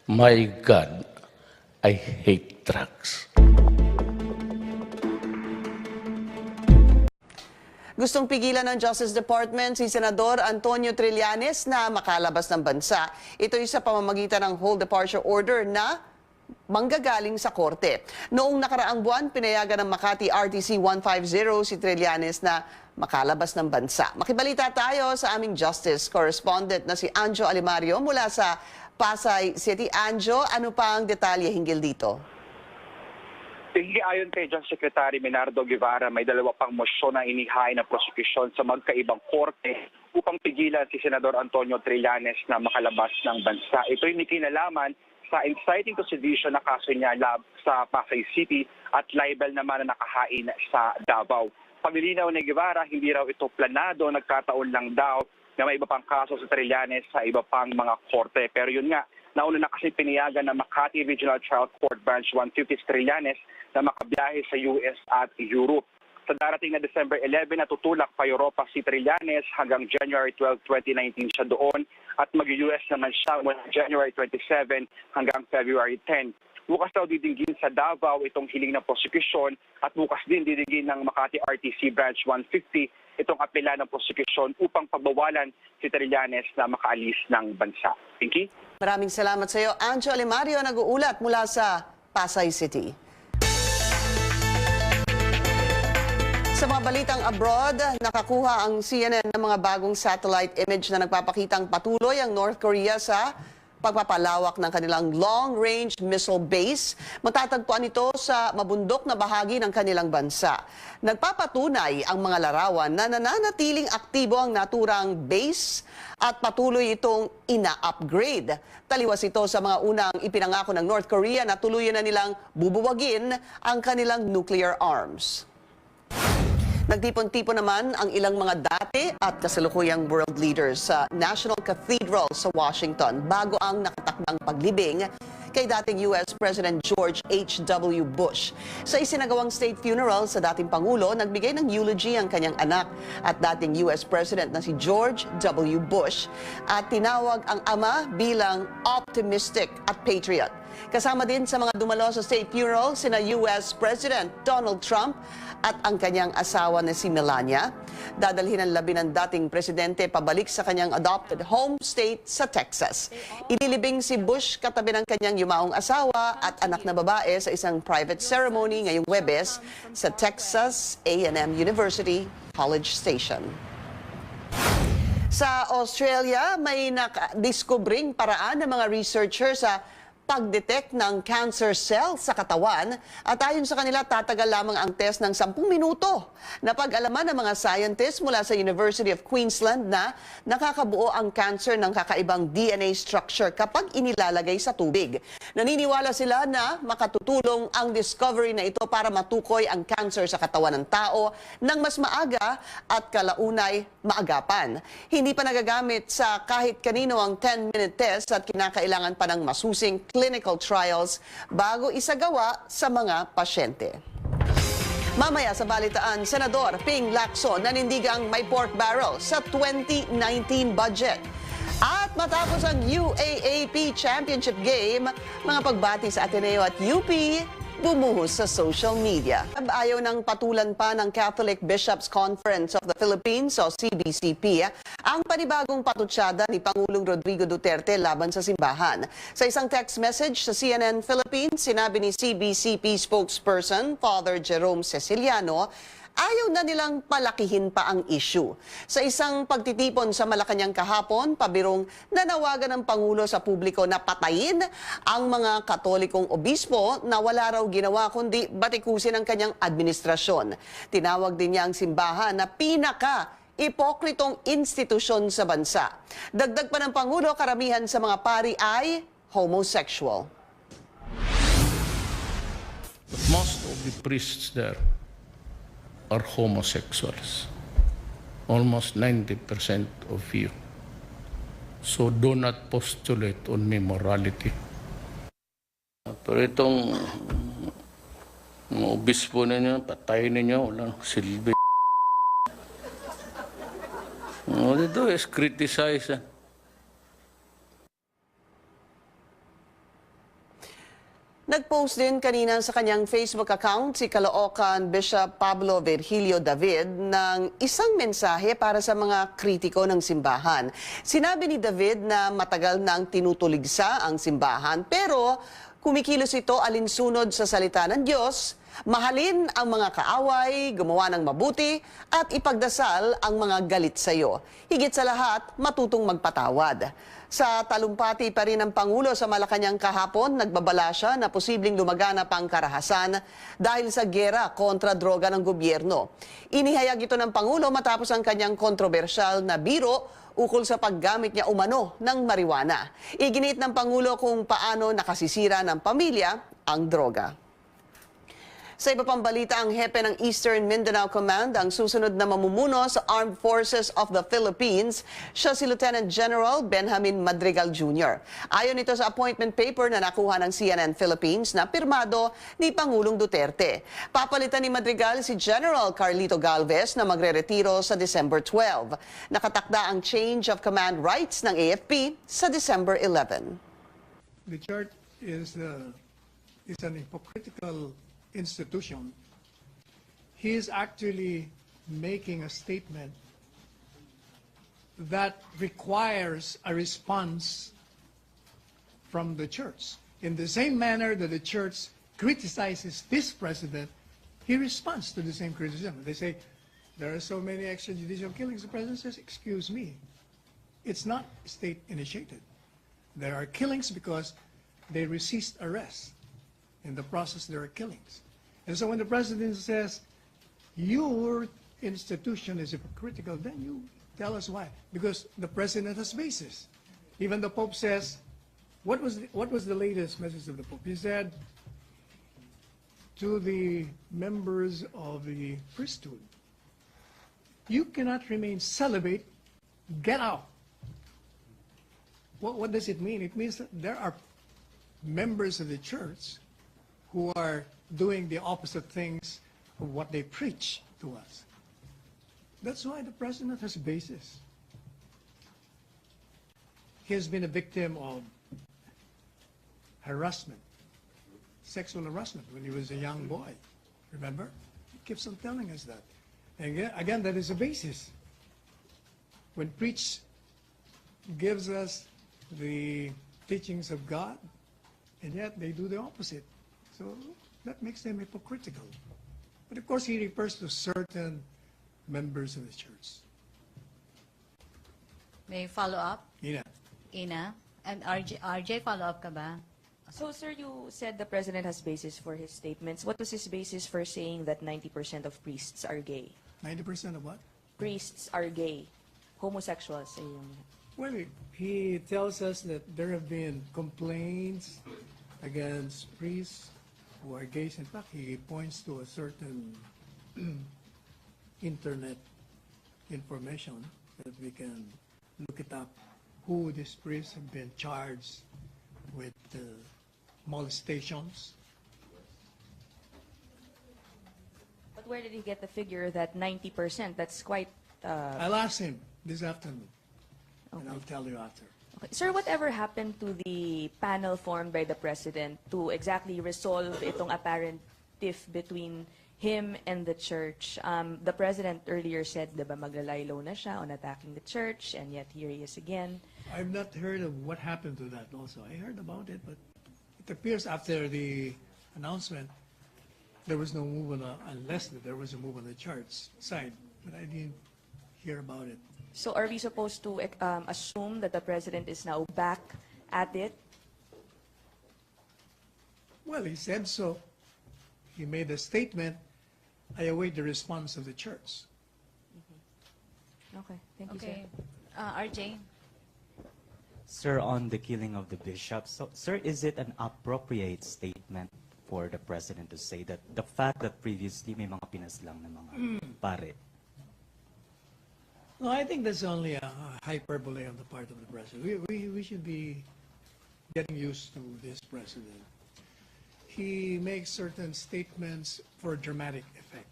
My God, I hate drugs. Gustong pigilan ng Justice Department si Senador Antonio Trillanes na makalabas ng bansa. Ito ay sa pamamagitan ng whole departure order na manggagaling sa korte. Noong nakaraang buwan, pinayagan ng Makati RTC 150 si Trillanes na makalabas ng bansa. Makibalita tayo sa aming Justice Correspondent na si Anjo Alimario mula sa Pasay City. Anjo, ano pa ang detalye hinggil dito? Ayon kay Justice Secretary Menardo Guevara, may dalawa pang mosyon na inihain na prosekusyon sa magkaibang korte upang pigilan si Senador Antonio Trillanes na makalabas ng bansa. Ito ay kinalaman sa inciting to sedition na kaso niya sa Pasay City at libel naman na nakahain sa Davao. Paglilinaw ni Guevara, hindi raw ito planado, nagkataon lang daw na may iba pang kaso sa Trillanes sa iba pang mga korte. Pero yun nga, nauna na kasi pinayagan ng Makati Regional Trial Court Branch 150 Trillanes na makabiyahe sa US at Europe. Sa darating na December 11, natutulak pa Europa si Trillanes hanggang January 12, 2019 siya doon at mag-US naman siya mula January 27 hanggang February 10. Bukas daw didinggin sa Davao itong hiling ng prosekusyon at bukas din didinggin ng Makati RTC Branch 150 itong apela ng prosekusyon upang pagbawalan si Trillanes na makaalis ng bansa. Pinky? Maraming salamat sa iyo, Anjo Alimario, nag-uulat mula sa Pasay City. Sa mga balitang abroad, nakakuha ang CNN ng mga bagong satellite image na nagpapakitang patuloy ang North Korea sa pagpapalawak ng kanilang long-range missile base. Matatagpuan ito sa mabundok na bahagi ng kanilang bansa. Nagpapatunay ang mga larawan na nananatiling aktibo ang naturang base at patuloy itong ina-upgrade. Taliwas ito sa mga unang ipinangako ng North Korea na tuluyan na nilang bubuwagin ang kanilang nuclear arms. Nagtipon-tipon naman ang ilang mga dati at kasalukuyang world leaders sa National Cathedral sa Washington bago ang nakatakdang paglibing kay dating US President George H.W. Bush. Sa isinagawang state funeral sa dating Pangulo, nagbigay ng eulogy ang kanyang anak at dating US President na si George W. Bush at tinawag ang ama bilang optimistic at patriot. Kasama din sa mga dumalo sa state funeral sina US President Donald Trump at ang kanyang asawa na si Melania. Dadalhin ang labi ng dating presidente pabalik sa kanyang adopted home state sa Texas. Ililibing si Bush katabi ng kanyang yumaong asawa at anak na babae sa isang private ceremony ngayong Huwebes sa Texas A&M University College Station. Sa Australia, may nakadiskubring paraan ng mga researchers sa pag-detect ng cancer cell sa katawan at ayon sa kanila tatagal lamang ang test ng 10 minuto. Napag-alaman ng mga scientists mula sa University of Queensland na nakakabuo ang cancer ng kakaibang DNA structure kapag inilalagay sa tubig. Naniniwala sila na makatutulong ang discovery na ito para matukoy ang cancer sa katawan ng tao ng mas maaga at kalaunay maagapan. Hindi pa nagagamit sa kahit kanino ang 10-minute test at kinakailangan pa ng masusing clinical trials bago isagawa sa mga pasyente. Mamaya sa balitaan, Senador Ping Lacson nanindigang may pork barrel sa 2019 budget. At matapos ang UAAP Championship Game, mga pagbati sa Ateneo at UP bumuhos sa social media. Ayaw ng patulan pa ng Catholic Bishops Conference of the Philippines o CBCP ang panibagong patutsada ni Pangulong Rodrigo Duterte laban sa simbahan. Sa isang text message sa CNN Philippines, sinabi ni CBCP spokesperson Father Jerome Ceciliano, ayaw na nilang palakihin pa ang issue. Sa isang pagtitipon sa Malacanang kahapon, pabirong nanawagan ng Pangulo sa publiko na patayin ang mga Katolikong obispo na wala raw ginawa kundi batikusin ang kanyang administrasyon. Tinawag din niya ang simbahan na pinaka-ipokritong institusyon sa bansa. Dagdag pa ng Pangulo, karamihan sa mga pari ay homosexual. But most of the priests there are homosexuals. Almost 90% of you. So do not postulate on me morality. Pero itong mga obispo ninyo, patayin ninyo, walang silbi. All they do is criticize. Nag-post din kanina sa kanyang Facebook account si Caloocan Bishop Pablo Virgilio David ng isang mensahe para sa mga kritiko ng simbahan. Sinabi ni David na matagal nang tinutuligsa ang simbahan pero kumikilos ito alinsunod sa salita ng Diyos, mahalin ang mga kaaway, gumawa ng mabuti, at ipagdasal ang mga galit sa iyo. Higit sa lahat, matutong magpatawad. Sa talumpati pa rin ng Pangulo sa Malacanang kahapon, nagbabala siya na posibleng lumaganap ang karahasan dahil sa giyera kontra droga ng gobyerno. Inihayag ito ng Pangulo matapos ang kanyang kontrobersyal na biro ukol sa paggamit niya umano ng marijuana. Iginit ng Pangulo kung paano nakasisira ng pamilya ang droga. Sa iba pang balita, ang hepe ng Eastern Mindanao Command ang susunod na mamumuno sa Armed Forces of the Philippines. Siya si Lieutenant General Benjamin Madrigal Jr. Ayon ito sa appointment paper na nakuha ng CNN Philippines na pirmado ni Pangulong Duterte. Papalitan ni Madrigal si General Carlito Galvez na magreretiro sa December 12. Nakatakda ang change of command rights ng AFP sa December 11. The church is an hypocritical institution. He is actually making a statement that requires a response from the church. In the same manner that the church criticizes this president, he responds to the same criticism. They say, there are so many extrajudicial killings. The president says, excuse me, it's not state initiated. There are killings because they resist arrest. In the process, there are killings. And so when the president says, your institution is hypocritical, then you tell us why. Because the president has basis. Even the Pope says, what was the latest message of the Pope? He said, to the members of the priesthood, you cannot remain celibate, get out. What does it mean? It means that there are members of the church who are doing the opposite things of what they preach to us. That's why the president has a basis. He has been a victim of harassment, sexual harassment when he was a young boy. Remember? He keeps on telling us that. And again, that is a basis. When preach gives us the teachings of God, and yet they do the opposite. So that makes them hypocritical. But of course, he refers to certain members of the church. May follow up? Ina. Ina? And RJ, follow up ka ba? So, sir, you said the president has basis for his statements. What was his basis for saying that 90% of priests are gay? 90% of what? Priests are gay. Homosexuals. Ayun. Well, he tells us that there have been complaints against priests who are gays. In fact, he points to a certain internet information that we can look it up, who these priests have been charged with molestations. But where did he get the figure that 90%? That's quite... I'll ask him this afternoon, and Okay. I'll tell you after. Okay. Sir, whatever happened to the panel formed by the president to exactly resolve itong apparent tiff between him and the church? The president earlier said, diba, maglalay low na siya on attacking the church, and yet here he is again. I've not heard of what happened to that also. I heard about it, but it appears after the announcement, there was no move on unless there was a move on the church side, but I didn't hear about it. So are we supposed to assume that the president is now back at it? Well, he said so. He made a statement. I await the response of the church. Okay, thank you, Okay. sir. RJ? Sir, on the killing of the bishop, so, sir, is it an appropriate statement for the president to say that the fact that previously may mga pinaslang na mga pare? No, I think that's only a hyperbole on the part of the president. We should be getting used to this president. He makes certain statements for dramatic effect.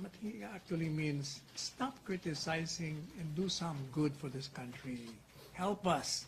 But he actually means stop criticizing and do some good for this country. Help us.